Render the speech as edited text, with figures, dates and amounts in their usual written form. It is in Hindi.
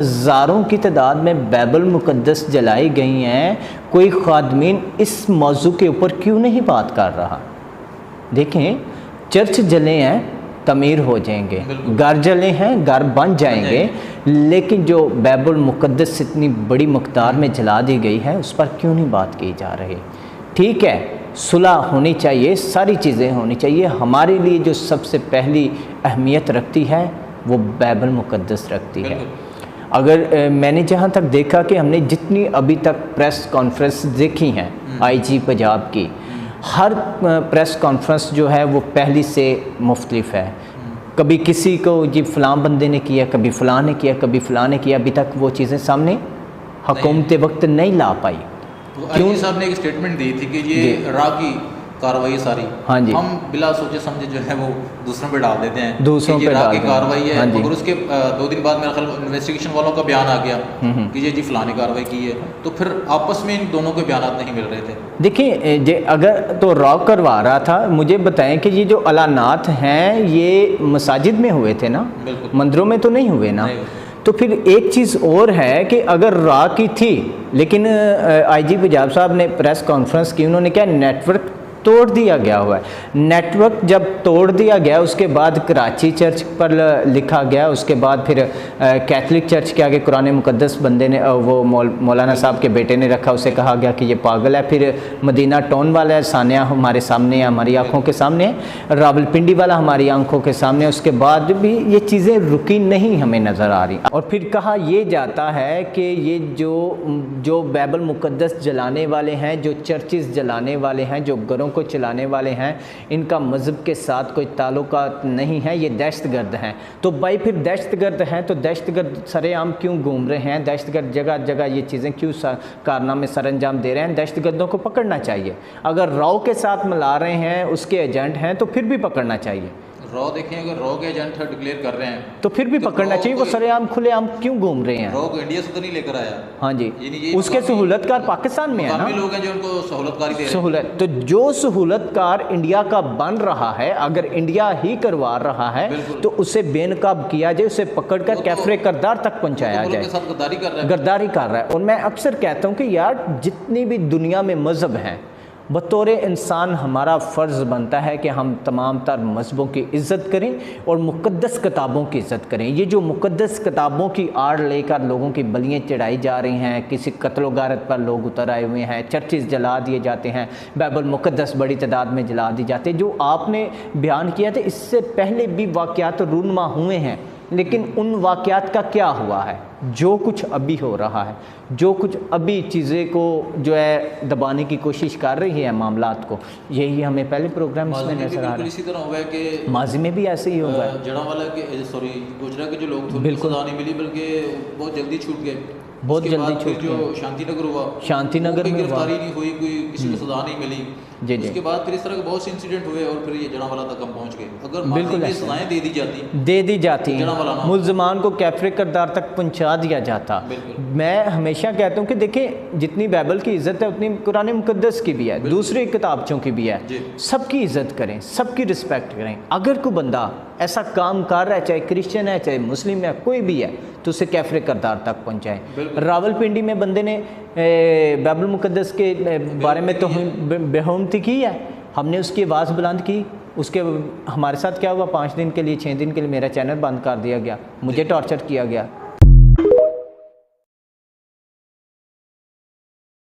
हज़ारों की तादाद में बाइबल मुक़द्दस जलाई गई हैं, कोई ख़ादमीन इस मौजू के ऊपर क्यों नहीं बात कर रहा? देखें, चर्च जले हैं तमीर हो जाएंगे, घर जले हैं घर बन जाएंगे, लेकिन जो बाइबल मुक़द्दस इतनी बड़ी मकदार में जला दी गई है उस पर क्यों नहीं बात की जा रही? ठीक है, सुलह होनी चाहिए, सारी चीज़ें होनी चाहिए। हमारे लिए जो सबसे पहली अहमियत रखती है वो बाइबल मुक़द्दस रखती है। अगर मैंने जहाँ तक देखा कि हमने जितनी अभी तक प्रेस कॉन्फ्रेंस देखी हैं आईजी पंजाब की, हर प्रेस कॉन्फ्रेंस जो है वो पहली से मुख्तलिफ है। कभी किसी को जी फ़लाँ बंदे ने किया, कभी फ़लाँ ने किया, कभी फ़लाँ ने किया, अभी तक वो चीज़ें सामने हुकूमत वक्त नहीं ला पाई। क्यों साहब ने एक स्टेटमेंट दी थी कि ये रा की कार्रवाई सारी, हाँ जी, हम बिला सोचे समझे जो है वो दूसरों पे डाल देते हैं, दूसरों पे डाल की कार्रवाई है। हाँ अगर उसके 2 दिन बाद मेरा ख्याल इन्वेस्टिगेशन वालों का बयान आ गया कि ये जी फलानी कार्रवाई की है, तो फिर आपस में इन दोनों के बयान नहीं मिल रहे थे। देखिए, अगर तो रॉ करवा रहा था, मुझे बताएं कि ये जो अलानात हैं ये मसाजिद में हुए थे ना, मंदिरों में तो नहीं हुए ना। तो फिर एक चीज़ और है कि अगर रा की थी, लेकिन आईजी पंजाब साहब ने प्रेस कॉन्फ्रेंस की, उन्होंने क्या नेटवर्क तोड़ दिया गया हुआ है। नेटवर्क जब तोड़ दिया गया उसके बाद कराची चर्च पर लिखा गया, उसके बाद फिर कैथलिक चर्च के आगे कुरान मुक़द्दस बंदे ने वो मौलाना साहब के बेटे ने रखा, उसे कहा गया कि ये पागल है। फिर मदीना टाउन वाला है, सानिया हमारे सामने है, हमारी आंखों के सामने है, रावलपिंडी वाला हमारी आंखों के सामने, उसके बाद भी ये चीज़ें रुकी नहीं हमें नज़र आ रही। और फिर कहा यह जाता है कि ये जो बाइबल मुक़द्दस जलाने वाले हैं, जो चर्चिज़ जलाने वाले हैं, जो घरों को चलाने वाले हैं, इनका मज़हब के साथ कोई ताल्लुकात नहीं है, ये दहशतगर्द हैं। तो भाई फिर दहशतगर्द हैं तो दहशतगर्द सरेआम क्यों घूम रहे हैं? दहशतगर्द जगह जगह ये चीज़ें क्यों कारनामे सरअंजाम दे रहे हैं? दहशतगर्दों को पकड़ना चाहिए। अगर रॉ के साथ मिला रहे हैं, उसके एजेंट हैं, तो फिर भी पकड़ना चाहिए। रॉ देखें, अगर रॉ के एजेंट डिक्लेयर कर रहे हैं तो फिर भी पकड़ना चाहिए। वो सरेआम खुलेआम क्यों घूम रहे हैं? रॉ को इंडिया से तो नहीं लेकर आया। हाँ जी, उसके सहूलतकार पाकिस्तान में है ना, लोग हैं जो उनको सहूलतकारी दे रहे हैं। सहूलत तो जो सहूलतकार इंडिया का बन रहा है, अगर इंडिया ही करवा रहा है तो उसे बेनकाब किया जाए, उसे पकड़कर कैफरे करदार तक पहुंचाया जाए। गद्दारी कर रहा है। और मैं अक्सर कहता हूँ कि यार, जितनी भी दुनिया में मज़हब हैं, बतौर इंसान हमारा फ़र्ज़ बनता है कि हम तमाम तर मज़हबों की इज़्ज़त करें और मुक़द्दस किताबों की इज़्ज़त करें। ये जो मुक़द्दस किताबों की आड़ लेकर लोगों की बलियाँ चढ़ाई जा रही हैं, किसी कत्ल गारत पर लोग उतर आए हुए हैं, चर्चिज़ जला दिए जाते हैं, बाइबल मुक़द्दस बड़ी तादाद में जला दी जाती है। जो आपने बयान किया था, इससे पहले भी वाक़यात रूनमा हुए हैं, लेकिन उन वाक़यात का क्या हुआ है? जो कुछ अभी हो रहा है, जो कुछ अभी चीज़ें को जो है दबाने की कोशिश कर रही है मामलात को, यही हमें पहले प्रोग्राम में नजर आ रहा है। इसी तरह हुआ है कि माजी में भी ऐसे ही हुआ है। जड़ावाला के गुजरा के जो लोग थे, बिल्कुल सज़ा नहीं मिली, बल्कि बहुत जल्दी छूट गए। बहुत जल्दी छूट गए। जो शांतिनगर हुआ, शांतिनगर में गिरफ्तारी नहीं हुई, कोई किसी को सज़ा नहीं मिली। जी, उसके बाद फिर इस तरह के बहुत से इंसिडेंट हुए और फिर ये जड़ावाला तक हम पहुंच गए। अगर बिल्कुल सज़ाएं दे दी जाती मुल्ज़मान को कैफरे करदार तक पहुंचा दिया जाता। मैं हमेशा कहता हूं कि देखें, जितनी बाइबल की इज़्ज़त है उतनी कुरान मुक़द्दस की भी है, दूसरी किताबों की भी है। सबकी इज़्ज़त करें, सबकी रिस्पेक्ट करें। अगर कोई बंदा ऐसा काम कर रहा है, चाहे क्रिश्चियन है, चाहे मुस्लिम है, कोई भी है, तो उसे कैफरे करदार तक पहुँचाएँ। रावलपिंडी में बंदे ने बाइबल मुक़द्दस के बारे में तो बेहुरमती की है, हमने उसकी आवाज़ बुलंद की। उसके हमारे साथ क्या हुआ? 5 दिन के लिए, 6 दिन के लिए मेरा चैनल बंद कर दिया गया, मुझे टॉर्चर किया गया।